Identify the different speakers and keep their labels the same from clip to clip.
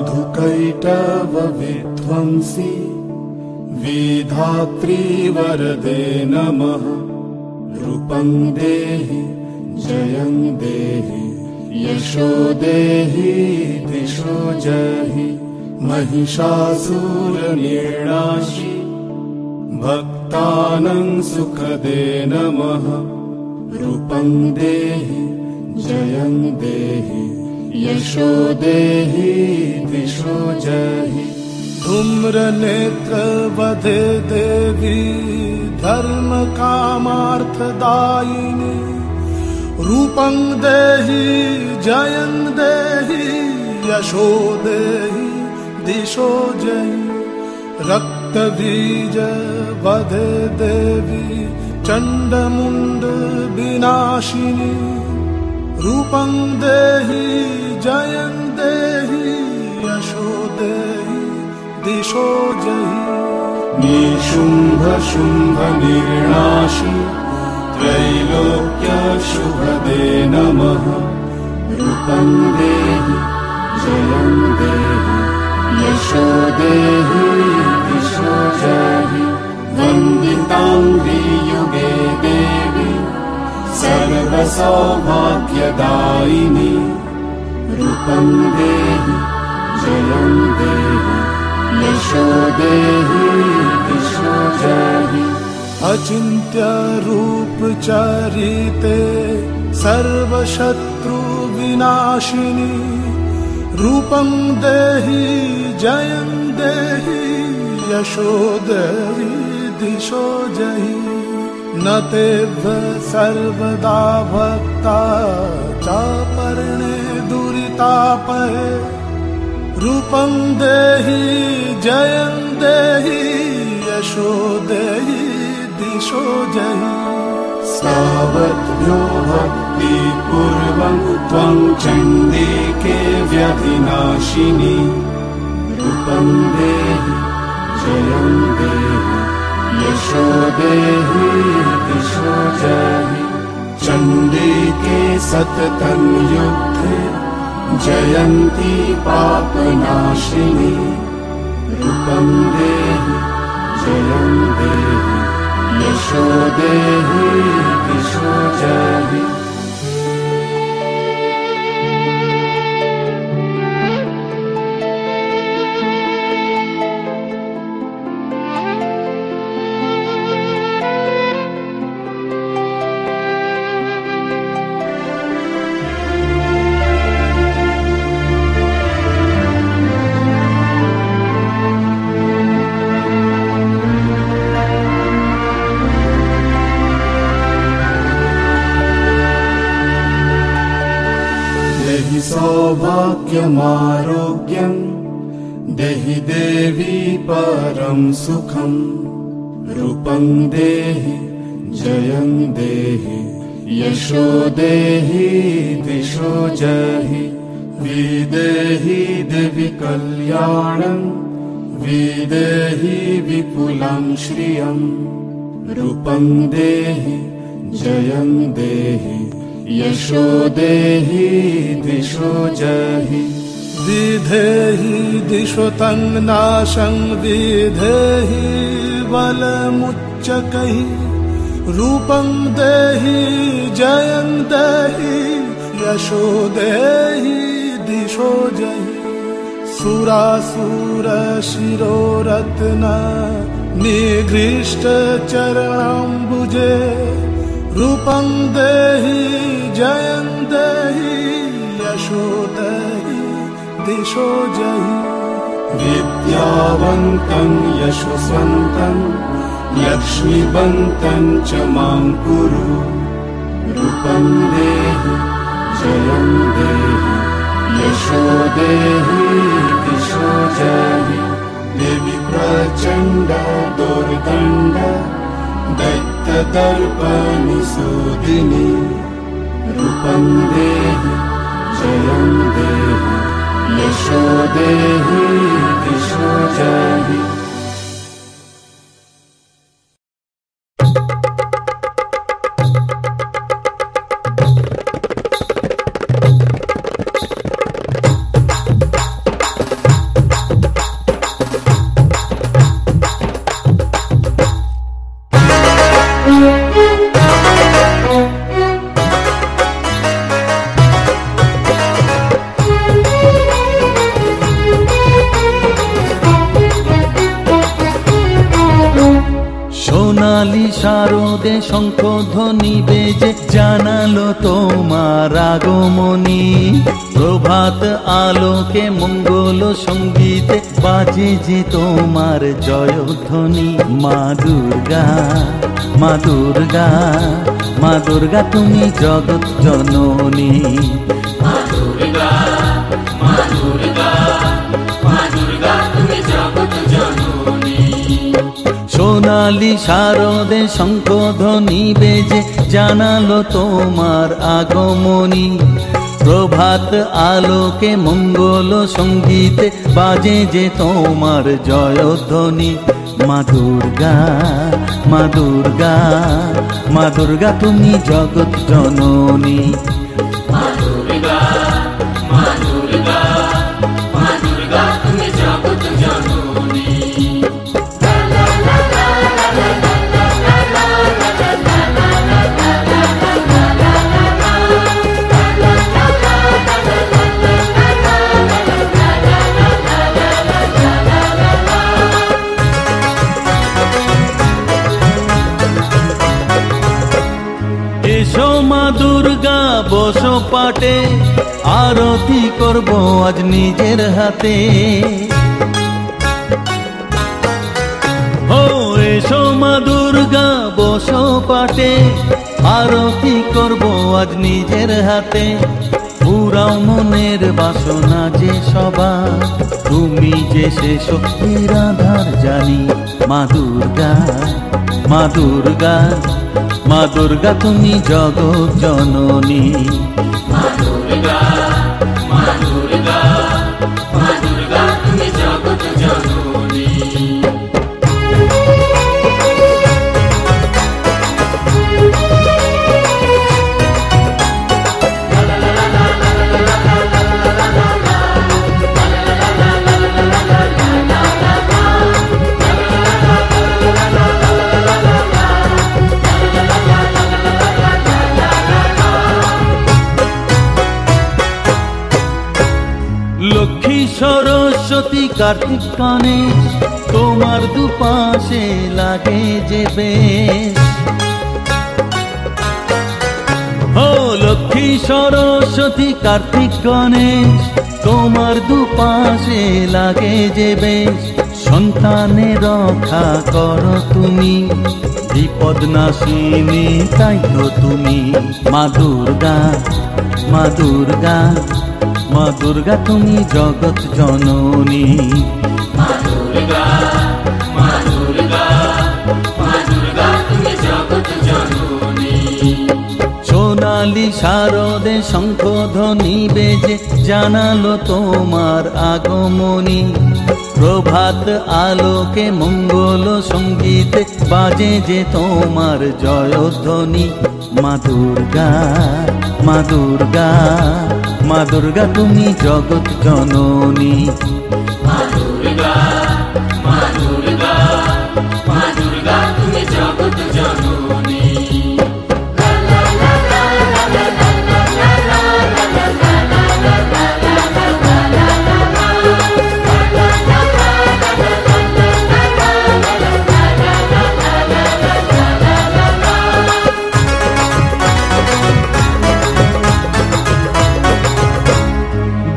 Speaker 1: मधुकैटव विध्वंसी विधात्री वरदे नमः। रूपं देहि जयं देहि यशो देहि दिशो जहि। महिषासुरनिर्णाशि भक्तानां सुखदे नमः। रूपं देहि जयं देहि यशो देहि दिशो जहि।
Speaker 2: धूम्रनेत्रवधे देवी धर्म कामार्थदायिनी। रूपं देहि जयं देहि यशो देहि दिशो जहि। रक्तबीज वधे देवी चण्डमुण्ड विनाशिनी। रूपं देहि जयं देहि यशो देहि दिशो जहि।
Speaker 1: निशुम्भ शुम्भ निर्णाशि त्रैलोक्य शुभदे नमः। रूपं देहि जयं देहि यशो देहि दिशो जहि। वन्दिताङ्घ्रि युगे देवी सर्वसौभाग्यदायिनी। रूपं देहि जयं देहि यशो देहि दिशो जहि।
Speaker 2: अचिन्त्य रूप चरिते सर्वशत्रु विनाशिनी। रूपं देहि जयं देहि यशो देहि दिशो जहि। न तेभ्य सर्वदा भक्ता चापर्णे दुरितापहे। रूपं देहि जयं देहि यशो देहि दिशो जहि।
Speaker 1: सावद्भ्यो भक्तिपूर्वं त्वं चण्डिके व्यधिनाशिनी। रूपं देहि जयं देहि यशो देहि दिशो जहि। चण्डिके सततं युद्धे जयन्ती पापनाशिनी। रूपं देहि जयं देहि यशो देहि दिशो जहि। सौभाग्यमारोग्यं देहि देवी परं सुखं। रूपं देहि जयं देहि यशो देहि दिशो जहि। विदेहि देवि कल्याणं विदेहि विपुलं श्रियं। रूपं देहि जयं देहि यशो देहि दिशो जहि।
Speaker 2: विधेहि दिशो तं नाशं विधेहि बलमुच्चकैः। रूपं देहि जयं देहि यशो देहि दिशो जहि। सुरासुर शिरोरत्न निगृष्ट चरणाम्बुजे। रूपं देहि जयं देहि यशो देहि दिशो जहि।
Speaker 1: विद्यावन्तं यशस्वन्तं लक्ष्मीवन्तं च मां कुरु। रूपं देहि जयं देहि यशो देहि दिशो जहि। देवी प्रचण्ड दुर्दण्ड दैत्यदर्पनिसूदिनी। रूपं देहि जयं देहि यशो देहि दिशो जहि।
Speaker 3: শারদে শঙ্খধ্বনি বেজে জানালো তোমার আগমনী। প্রভাত আলোকে মঙ্গল সঙ্গীতে বাজে যে তোমার জয়ধ্বনি। মা দুর্গা, মা দুর্গা, মা দুর্গা তুমি জগৎ জননী।
Speaker 1: মা দুর্গা, মা দুর্গা, মা দুর্গা তুমি জগৎ জননী।
Speaker 3: সোনালি শারদে শঙ্খধ্বনি বেজে জানালো তোমার আগমনী। প্রভাত আলোকে মঙ্গল সঙ্গীতে বাজে যে তোমার জয়ধ্বনি। মা দুর্গা, মা দুর্গা, মা দুর্গা তুমি জগৎ জননী।
Speaker 1: মা দুর্গা, মা দুর্গা, মা দুর্গা তুমি জগৎ জননী।
Speaker 3: এসো মা দুর্গা বসো পাটে, আরতি করব আজ নিজের হাতে। ও এসো মা দুর্গা বসো পাটে, আরতি করব আজ নিজের হাতে। পুরাও মনের বাসনা যে সবার, তুমি যে সে শক্তির আধার জানি। মা দুর্গা, মা দুর্গা, মা দুর্গা তুমি জগৎ জননী।
Speaker 1: মা দুর্গা, মা দুর্গা, মা দুর্গা তুমি জগৎ জননী।
Speaker 3: লক্ষ্মী সরস্বতী কার্তিক গণেশ তোমার দুপাশে লাগে যে বেশ। ও লক্ষ্মী সরস্বতী কার্তিক গণেশ তোমার দুপাশে লাগে যে বেশ। সন্তানের রক্ষা করো তুমি, বিপদ নাশিনী তাই তো তুমি। মা দুর্গা, মা দুর্গা, মা দুর্গা তুমি জগৎ জননী।
Speaker 1: মা দুর্গা, মা দুর্গা, মা দুর্গা তুমি জগৎ জননী।
Speaker 3: সোনালি শারদে শঙ্খধ্বনি বেজে জানালো তোমার আগমনী। প্রভাত আলোকে মঙ্গল সঙ্গীতে বাজে যে তোমার জয়ধ্বনি। মা দুর্গা, মা দুর্গা, মা দুর্গা তুমি জগৎ জননী।
Speaker 1: মা দুর্গা, মা দুর্গা, মা দুর্গা তুমি জগৎ জননী।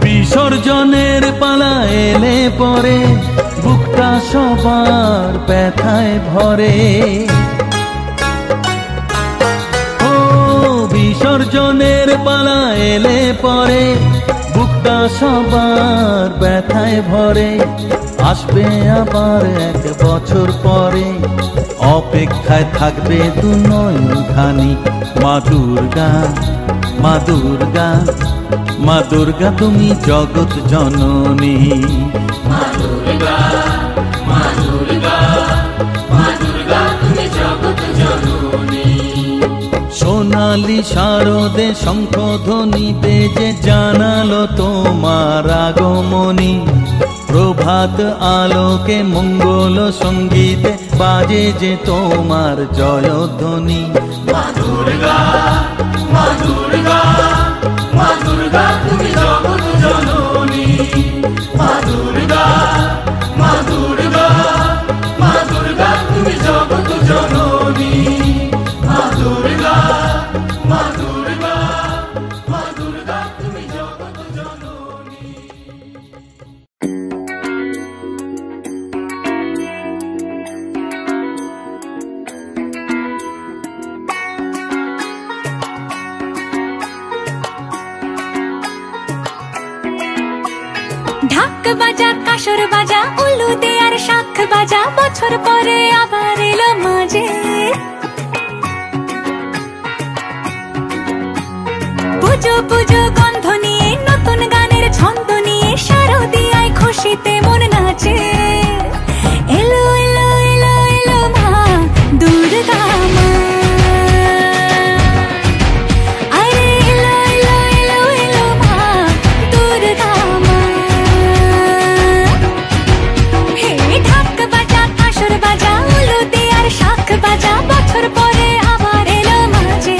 Speaker 3: বিসর্জনের পালা এলে পরে বুকটা সবার ব্যথায় ভরে। ও বিসর্জনের পালা এলে পরে বুকটা সবার ব্যথায় ভরে। আসবে আবার এক বছর পরে, অপেক্ষায় থাকবে দু নয়ন খানি। মা দুর্গা, মা দুর্গা, মা দুর্গা তুমি জগৎ জননী।
Speaker 1: মা দুর্গা, মা দুর্গা, মা দুর্গা তুমি জগৎ জননী।
Speaker 3: সোনালি শারদে শঙ্খধ্বনি বেজে জানালো তোমার আগমনী। প্রভাত আলোকে মঙ্গল সঙ্গীতে বাজে যে তোমার জয়ধ্বনি।
Speaker 1: মা দুর্গা, মা দুর্গা, মা দুর্গা তুমি জগৎ জননী। মা দুর্গা, মা দুর্গা, মা দুর্গা তুমি জগৎ জননী।
Speaker 4: ঢাক বাজা কাসর বাজা উলু দে আর শাখ বাজা বছর পরে আবার এলো মাঝে পুজো পুজো গন্ধ নিয়ে নতুন গানের ছন্দ নিয়ে শারদিয়ায় খুশিতে মন নাচে এলো এলো এলো এলো মা দুর্গা মা আরে এলো এলো এলো এলো মা দুর্গা মা হে ঢাক বাজা কাসর বাজা উলু দে আর শাখ বাজা বছর পরে আবার এলো মাঝে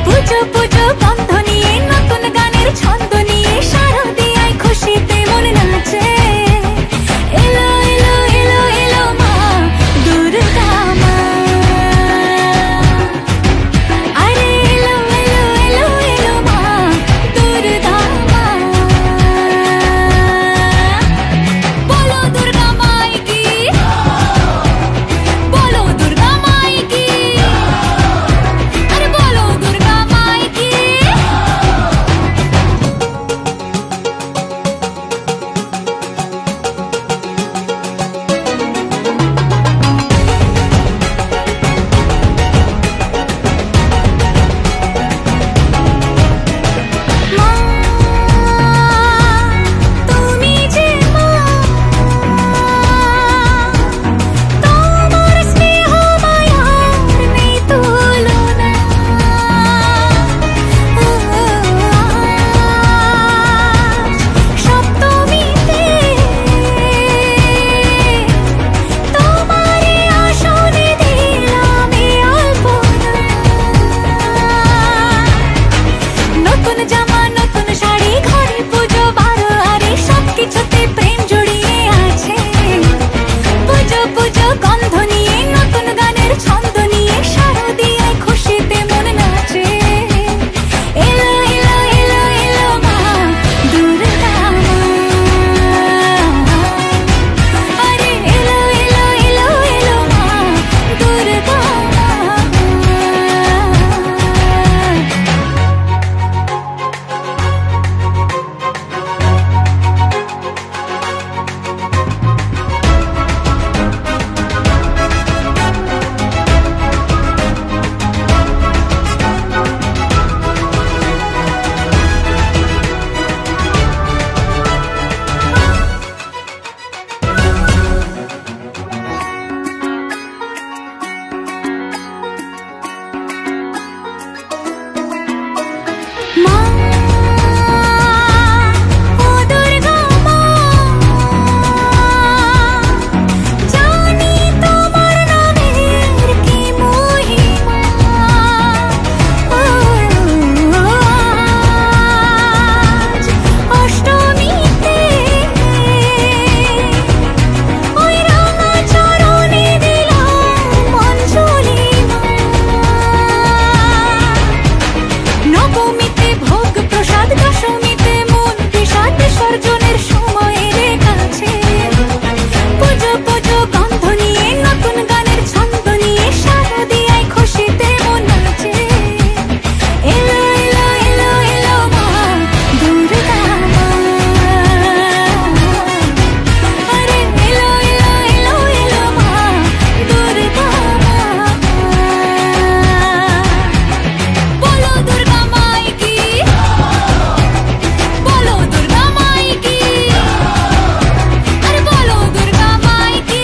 Speaker 4: পুজো পুজো গন্ধ নিয়ে নতুন গানের ছন্দ নিয়ে শারদিয়ায় খুশিতে মন নাচে এলো এলো এলো এলো মা দুর্গা মা আরে এলো এলো এলো এলো মা দুর্গা মা বলো দুর্গা মাই কি বলো দুর্গা মাই কি আরে বলো দুর্গা মাই কি মা তুমি যে মা তোমার স্নেহ মায়ার নেই তুলনা সপ্তমীতে তোমারে আসনে দিলাম এই আলপনা নতুন জামা নতুন শাড়ি ঘরে পুজো বারো আরে সবকিছুতে প্রেম জড়িয়ে আছে পুজো পুজো গন্ধ নিয়ে নতুন গানের ছন্দ নিয়ে শারদিয়ায় খুশিতে মন নাচে এলো এলো এলো এলো মা দুর্গা মা আরে এলো এলো এলো এলো মা দুর্গা মা মা ও দুর্গা মা জানি তোমার নামের কি মহিমা আজ অষ্টমীতে ওই রাঙা চরণে দিলাম অঞ্জলি মা নবমীতে ভোগ প্রসাদ দশমীতে মন বিষাদ বিসর্জনের সময়ের কাছে পুজো পুজো গন্ধ নিয়ে নতুন গানের ছন্দ নিয়ে শারদিয়ায় খুশিতে মন নাচে এলো এলো এলো এলো মা দুর্গা মা আরে এলো এলো এলো এলো মা দুর্গা মা বলো দুর্গা মাই কি বলো দুর্গা মাই কি আরে বলো দুর্গা মাই কি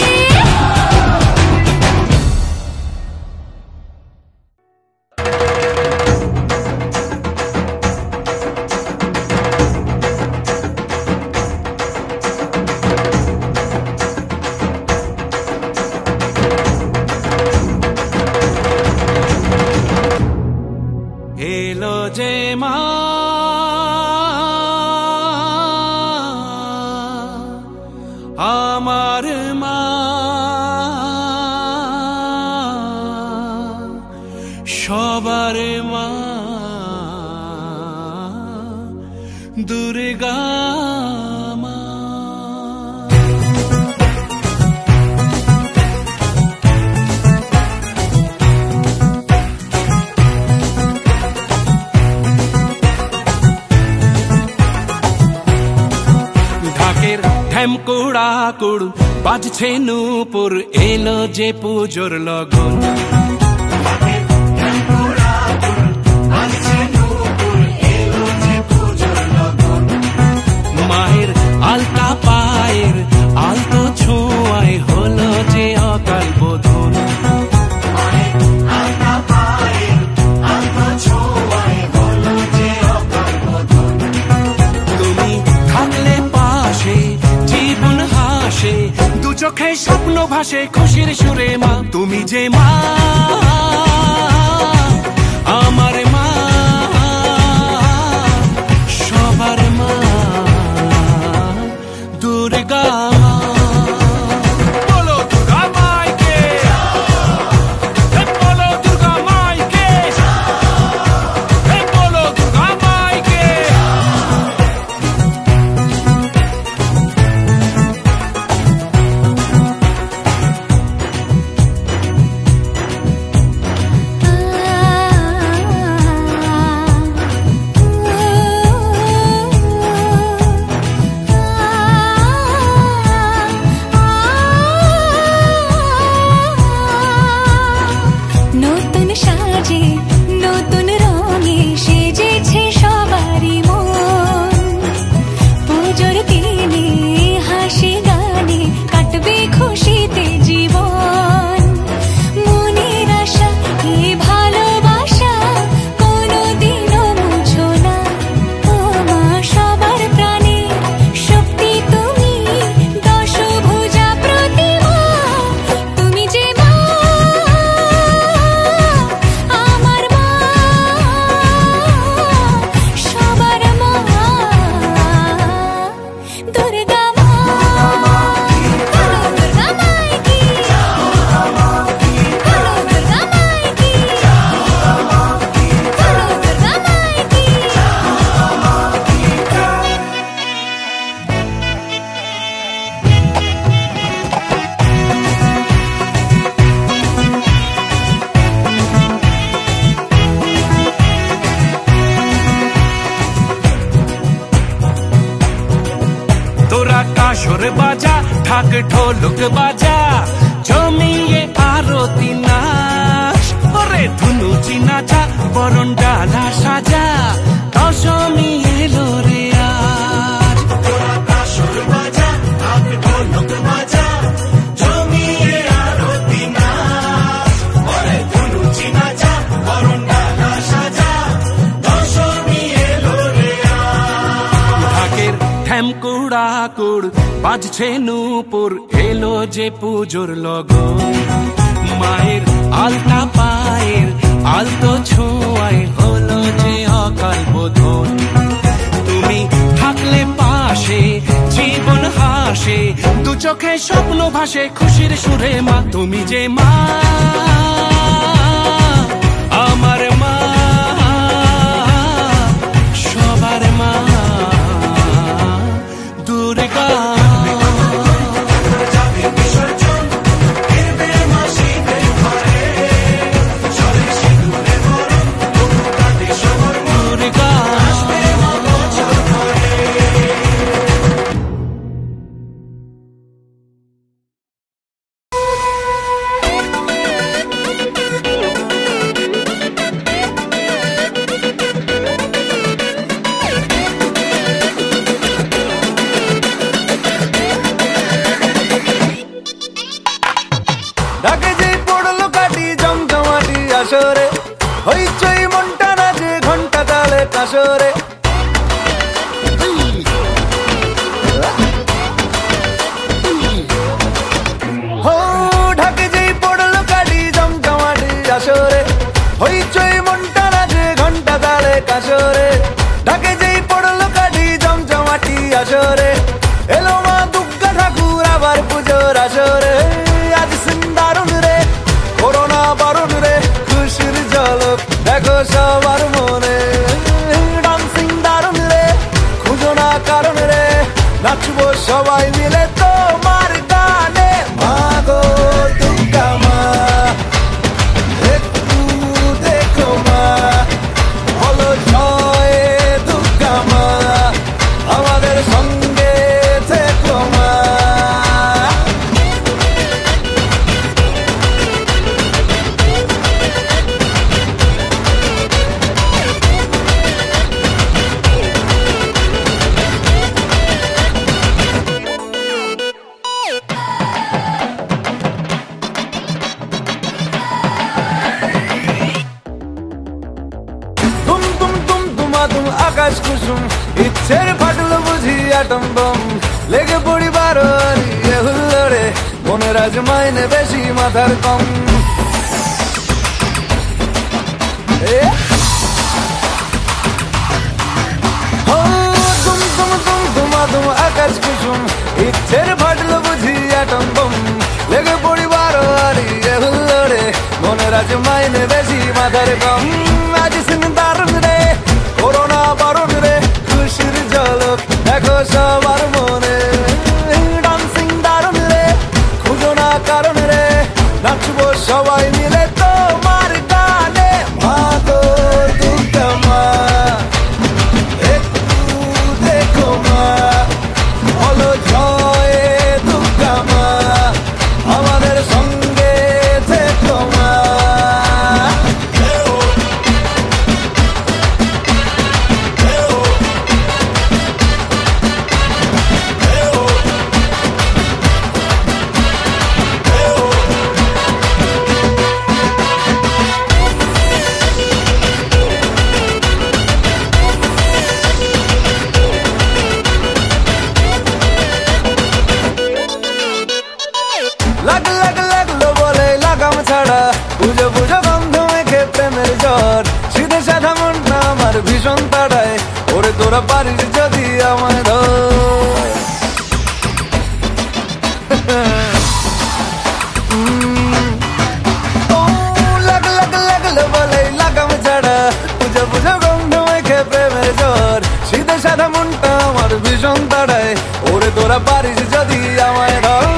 Speaker 2: এলো যে মা আমার মা সবার মা দুর্গা মা কুড়াকুড় বাজছে নূপুর, এলো যে পুজোর লগন। মায়ের আলতা পায়ের আলতো ছোঁয়ায় হলো যে অকাল বোধন। তুমি থাকলে পাশে জীবন হাসে, দু চোখে স্বপ্ন ভাসে খুশির সুরে মা। তুমি যে মা, আমার মা, সবার মা, দুর্গা মা। বলো দুর্গা মাইকে, বলো দুর্গা মাইকে, বলো দুর্গা মাইকে।
Speaker 4: নতুন সাজে নতুন রঙে সেজেছে সবারই মন। পুজোর দিনে হাসি গানে কাটবে খুশিতে জীবন। মনের আশা এই ভালোবাসা কোনোদিনও মুছো না। ও মা সবার প্রাণে শক্তি তুমি, দশভুজা প্রতিমা। তুমি যে মা, আমার মা, সবার মা, দুর্গা মা। বলো দুর্গা মাইকি, বলো দুর্গা মাইকি, বলো দুর্গা মাইকি।
Speaker 2: তোরা কাসর বাজা, ঢাক ঢোলক বাজা, জমিয়ে আরতি নাচ। ওরে ধুনুচি নাচা, বরণ ডালা সাজা, দশমী এলো রে আজ। তোরা কাসর বাজা, ঢাক ঢোলক বাজা, জমিয়ে আরতি নাচ। ওরে ধুনুচি নাচা, বরণ ডালা সাজা, দশমী এলো রে আজ। ঢাকের ঠ্যাম কুড়াকুড় বাজছে নূপুর, এলো যে পুজোর লগন। মায়ের আলতা পায়ের আলতো ছোঁয়ায় হলো যে অকাল বোধন। তুমি থাকলে পাশে জীবন হাসে, দু চোখে স্বপ্ন ভাসে খুশির সুরে মা। তুমি যে মা, আমার মা, সবার মা, দুর্গা।
Speaker 3: ঢাকে যেই পড়লো কাটি জমজমাটি আসরে, হইচই মনটা নাচে ঘন্টা তালে কাসরে। হো ঢাকে যেই পড়লো কাটি জমজমাটি আসরে, হইচই মনটা নাচে ঘন্টা তালে কাসরে। ঢাকে যেই পড়লো কাটি জমজমাটি আসরে, এলো মা দুর্গা ঠাকুর আবার পুজোর আসরে। আজ সিন্দারুন রে, করোনা বারণ রে, খুশির ঝলক দেখো সবার মনে। ডান্সিং দারুন রে, খুঁজো না কারণ রে, নাচবো সবাই মিলে তোমার গানে। মা গো দুর্গা মা, একটু দেখো মা, বলো জয় আকাশ কুসুম ইচ্ছের ফাটলো বুঝি আটম বম লেগে পড়ি বারোয়ারি হুল্লোড়ে মনের আজ মাইনে বেশি মাথার কম তুম আকাশ কুসুম ইচ্ছের ফাটলো বুঝি আটম বম লেগে পড়ি বারোয়ারি হুল্লোড়ে মনের আজ মাইনে বেশি মাথার কম আজ সিন দারুণ রে করোনা বারণ রে খুশির ঝলক দেখো সবার মনে ডান্সিং দারুণ রে খুঁজো না কারণ রে নাচবো সবাই মিলে তোমার গানে মা গো দুর্গা মা একটু দেখো মা বলো জয় দুর্গা মা আমাদের সঙ্গে থেকো মা লাগলো বলে লাগাম ছাড়া পুজো পুজো গন্ধ মেখে প্রেমের জ্বর সিধে সাধা মনটা আমার ভীষণ তাড়ায় ওরে তোরা পারিস যদি আমায় ধর লাগলো বলে লাগাম ছাড়া পুজো পুজো গন্ধ মেখে প্রেমের জ্বর সিধে সাধা মনটা আমার ভীষণ তাড়ায় ওরে তোরা পারিস যদি আমায় ধর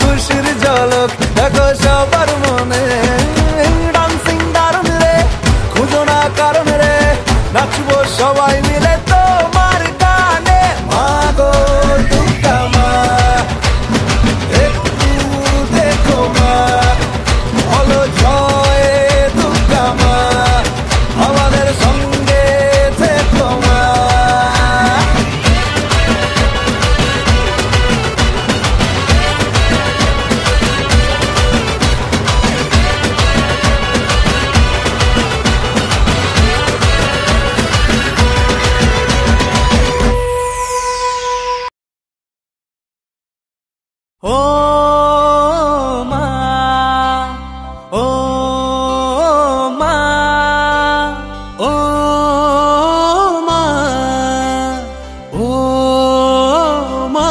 Speaker 3: খুশির ঝলক দেখো সবার মনে ডান্সিং দারুণ রে খুঁজো না কারণ রে নাচবো সবাই মিলে তোমার গানে মা গো দুর্গা মা একটু দেখো মা বলো জয় দুর্গা মা আমাদের সঙ্গে থেকো মা
Speaker 2: ও মা ও মা ও মা ও মা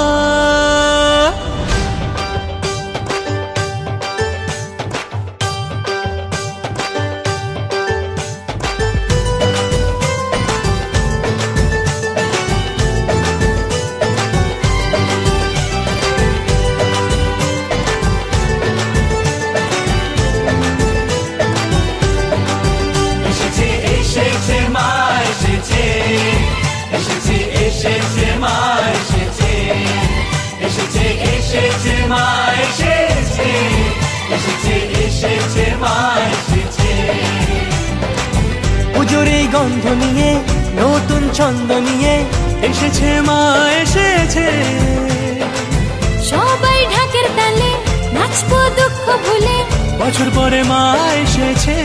Speaker 2: পুজোর এই গন্ধ নিয়ে নতুন ছন্দ নিয়ে এসেছে মা এসেছে
Speaker 4: সবাই ঢাকের তালে নাচবো দুঃখ ভুলে
Speaker 2: বছর পরে মা এসেছে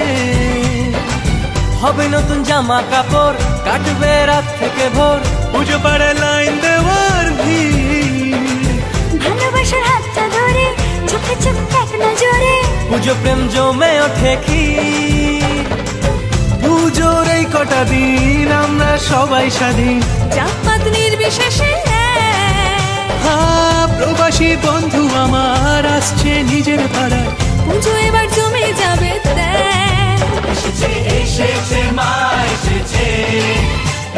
Speaker 2: হবে নতুন জামা কাপড় কাটবে রাত থেকে ভোর পুজো পাড়ে লাইন দেওয়ার ভিড়
Speaker 4: ভালোবাসার হাতটা ধরে চোখে চোখ এক নজরে
Speaker 2: পুজো প্রেম জমে ওঠে কি পুজোর এই কটা দিন আমরা সবাই স্বাধীন
Speaker 4: জাতপাত নির্বিশেষে
Speaker 2: প্রবাসী বন্ধু আমার আসছে নিজের পাড়ায়
Speaker 4: পুজো এবার জমে যাবে
Speaker 1: এসেছে এসেছে মা এসেছে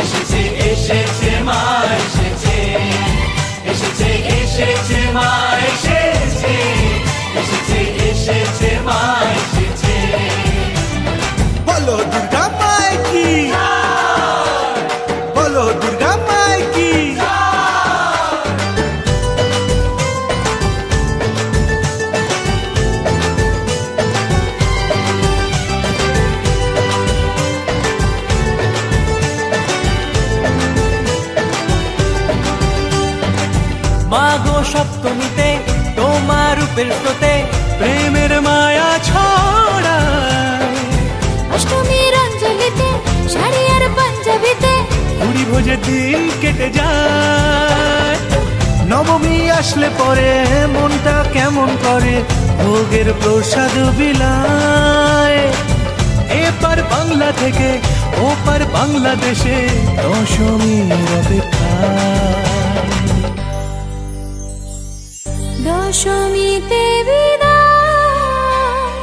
Speaker 1: এসেছে এসেছে মা এসেছে এসেছে এসেছে মা এসেছে এসেছে এসেছে মা এসেছে
Speaker 2: বলো দুর্গা মায় কি বলো দুর্গা মায় কি মাগো সপ্তমীতে তোমার রূপের স্রোতে প্রেমের মায়া ছড়ায়
Speaker 4: অষ্টমী
Speaker 3: খোঁজে দিন কেটে যায়। নবমী আসলে পরে মনটা কেমন করে ভোগের প্রসাদ বিলায়। এপার বাংলা থেকে ওপার বাংলাদেশে দশমীর অপেক্ষায়।
Speaker 4: দশমীতে বিদায়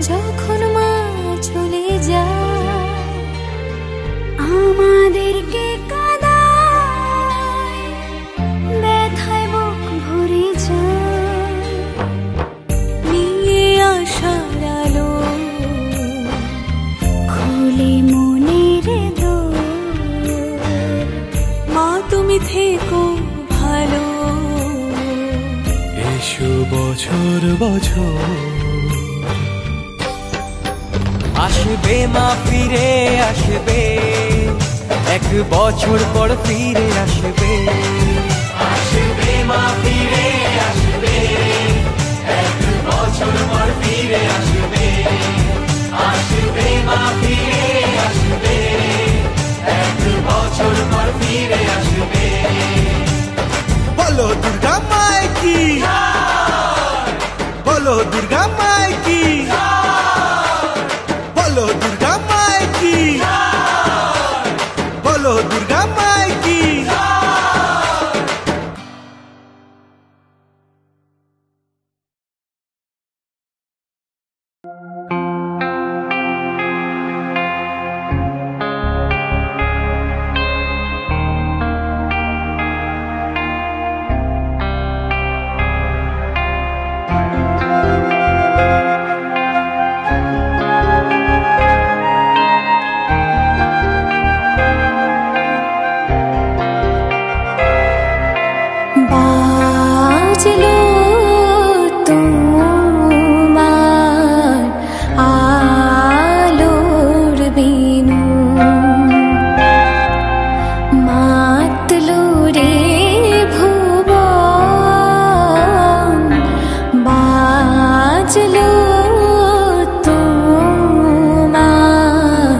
Speaker 4: যখন মা চলে যায়, আমাদেরকে কাঁদায়, ব্যথায় বুক ভরে যায়। নিয়ে আসার আলো খুলে মনের দোর, মা তুমি থেকো ভালো,
Speaker 3: এসো বছর বছর। আসবে মা ফিরে আসবে, এক বছর পর ফিরে আসবে। আসবে মা ফিরে আসবে, এক বছর পর ফিরে আসবে। আসবে মা ফিরে আসবে, এক বছর পর ফিরে আসবে। বলো দুর্গা মাই কি, বলো দুর্গা মাই কি, বলো দুর্গা মাই কি, বলো দুর্গা মাই কি।
Speaker 4: বাজলো তোমার আলোর বিনু, মাতলো রে ভুবন, বাজলো তোমার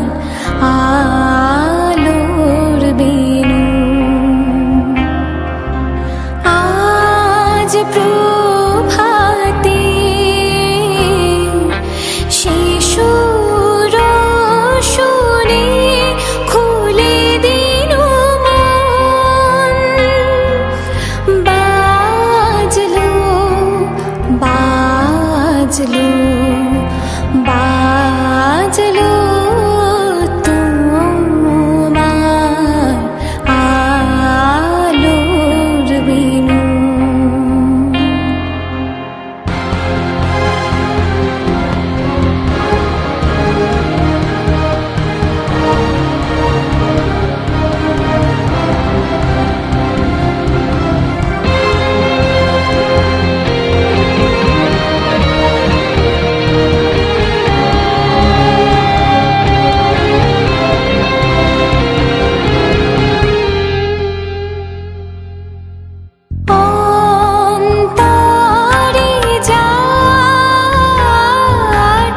Speaker 4: আলোর বিনু। আজ প্রভাতে শিশুর শুনে খুলে দিল মন, বাজলো বাজলো বাজলো তোমার আলোর বিনু। অন্তরে যার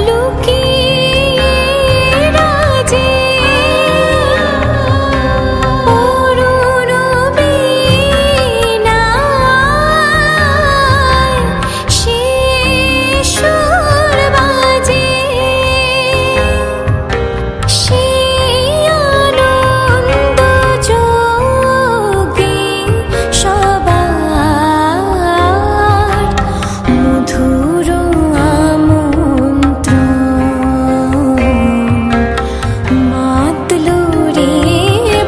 Speaker 4: লুকিয়ে রাজে অরুণ বীণায় সে সুর বাজে, সেই আনন্দ যোগে সবার মধুর আমন্ত্রণ, মাতলো রে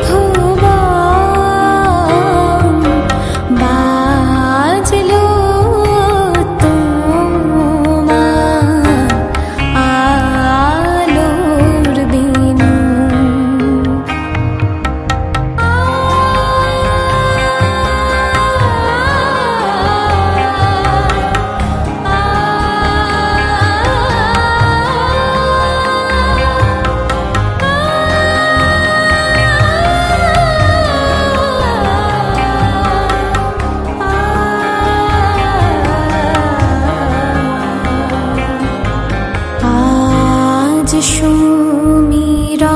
Speaker 4: ভুবন, বাজলো তোমার আলোর বিনু। আজ সুমিরন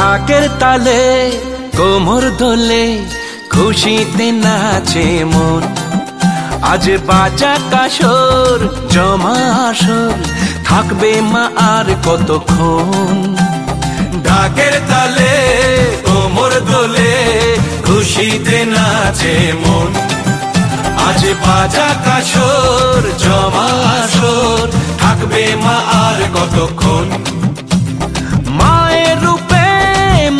Speaker 2: ঢাকের তালে কোমর দোলে খুশিতে নাচে মন আজ বাজা কাসর জমা আসর থাকবে মা আর কতক্ষণ ঢাকের তালে কোমর দোলে খুশিতে নাচে মন আজ বাজা কাসর জমা আসর থাকবে মা আর কতক্ষণ মায়ের রূপে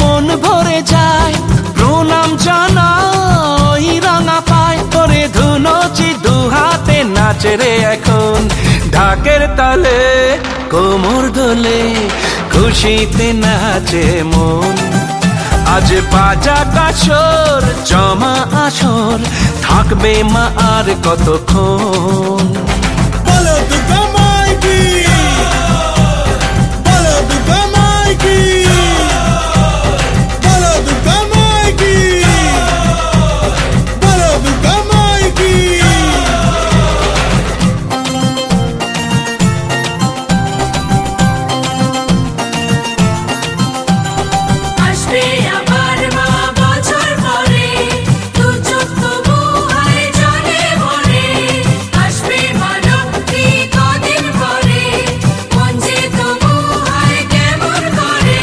Speaker 2: মন ভরে যায় প্রণাম জানাই রাঙা পায় করে ধুনচি দুহাতে নাচে রে এখন ঢাকের তালে কোমর দোলে খুশিতে নাচে মন আজ বাজা কাসর জমা আসর থাকবে মা আর কতক্ষণ
Speaker 5: বলো দুর্গা মাইকি বলো দুর্গা মাইকি বলো দুর্গা মাইকি বলো দুর্গা মাইকি
Speaker 6: আসবে আবার মা বছর পরে দু চোখ তবু হয় জলে ভরে আসবে মা লক্ষ্মী কদিন পরে মন যে তবু হয় কেমন করে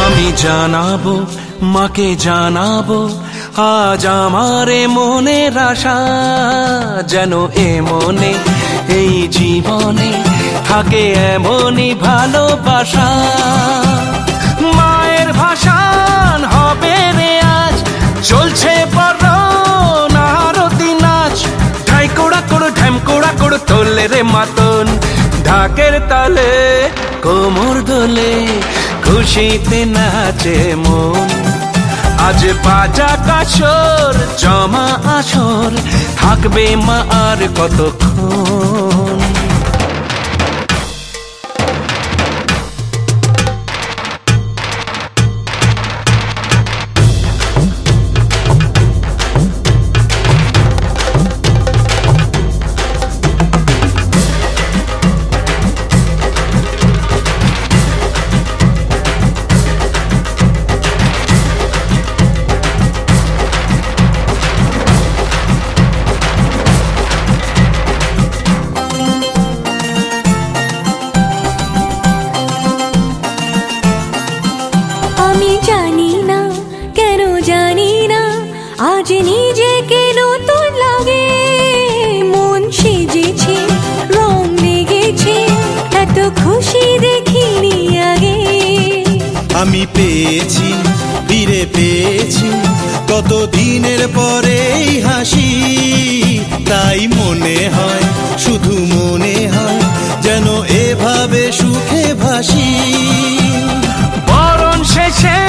Speaker 2: আমি জানাবো মাকে জানাবো আজ আমারে মনের আশা যেন এ মনে এই জীবনে থাকে এমনই ভালোবাসা মায়ের ভাষান হবে রে আজ চলছে বড় আরতি নাচ ঢাই কোড়া কোড় ঢ্যাম কোড়া কোড় তোলে রে মাতন ঢাকের তালে কোমর দোলে খুশিতে নাচে মন আজ বাজা কাসর জমা আসর থাকবে মা আর কতক্ষণ
Speaker 4: আমি জানি না কেন জানি না আজ নিজেকে নতুন লাগে মন সেজেছে রং লেগেছে এত খুশি দেখিনি আগে
Speaker 5: আমি পেয়েছি ফিরে পেয়েছি কত দিনের পরে এই হাসি তাই মনে হয় শুধু মনে হয় যেন এভাবে সুখে ভাসি
Speaker 2: বরণ শেষে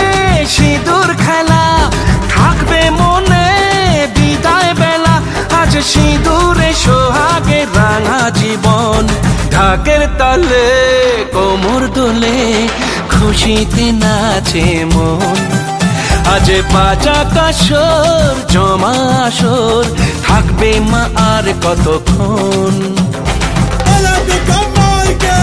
Speaker 2: সিঁদুর খেলা থাকবে মনে বিদায় বেলা আজ সিঁদুরে সোহাগে রাঙা জীবন ঢাকের তালে কোমর দোলে খুশিতে নাচে মন আজ বাজা কাসর জমা আসর থাকবে মা আর কতক্ষণ
Speaker 5: বলো দুর্গা মাইকি